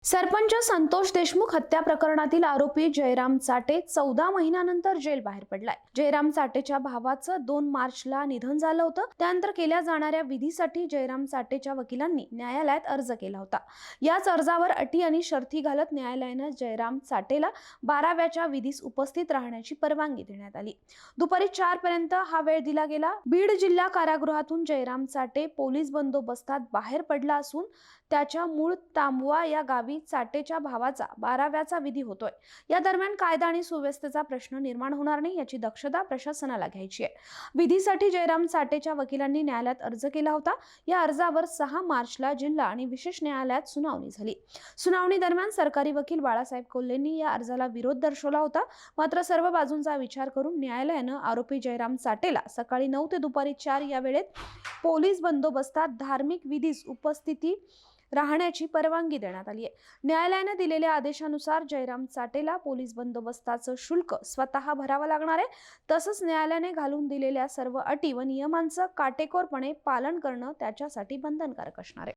सरपंच संतोष देशमुख हत्या प्रकरणातील आरोपी जयराम चाटे 14 महिन्यानंतर जेल बाहेर पडलाय। जयराम चाटेच्या भावाचं 2 मार्चला निधन झालं होतं। त्यानंतर केल्या जाणाऱ्या विधीसाठी जयराम चाटेच्या वकिलांनी न्यायालयात अर्ज केला होता। याच अर्जावर अटी आणि शर्ती घालत न्यायालयानं जयराम चाटेला 12व्याच्या विधीस उपस्थित राहण्याची परवानगी देण्यात आली। दुपारी 4 पर्यंत हा वेळ दिला गेला। बीड जिल्हा कारागृहातून जयराम चाटे पोलीस बंदोबस्तात बाहेर पडला असून त्याच्या मूळ तांबवा या गावी चाटेच्या भावाचा 12व्याचा विधी होतोय। या दरम्यान कायदा आणि सुव्यवस्थेचा प्रश्न निर्माण होणार नाही याची दक्षता प्रशासनाला घ्यायची आहे। विधीसाठी जयराम चाटेच्या वकिलांनी न्यायालयात अर्ज केला होता। या अर्जावर 6 मार्चला जिल्हा आणि विशेष न्यायालयात सुनावणी झाली। सुनावणी दरम्यान सरकारी वकील बाळासाहेब कोल्हेंनी या अर्जाला विरोध दर्शवला होता। मात्र सर्व बाजूंचा विचार करून न्यायालयानं आरोपी जयराम चाटेला सकाळी 9 ते दुपारी 4 या वेळेत पोलीस बंदोबस्तात धार्मिक विधीस उपस्थिती राहण्याची परवानगी देण्यात आली आहे। न्यायालयाने दिलेल्या आदेशानुसार जयराम चाटेला पोलीस बंदोबस्ताचं शुल्क स्वतः भरावं लागणार आहे। तसंच न्यायालयाने घालून दिलेल्या सर्व अटी व नियमांचं काटेकोरपणे पालन करणं त्याच्यासाठी बंधनकारक असणार आहे।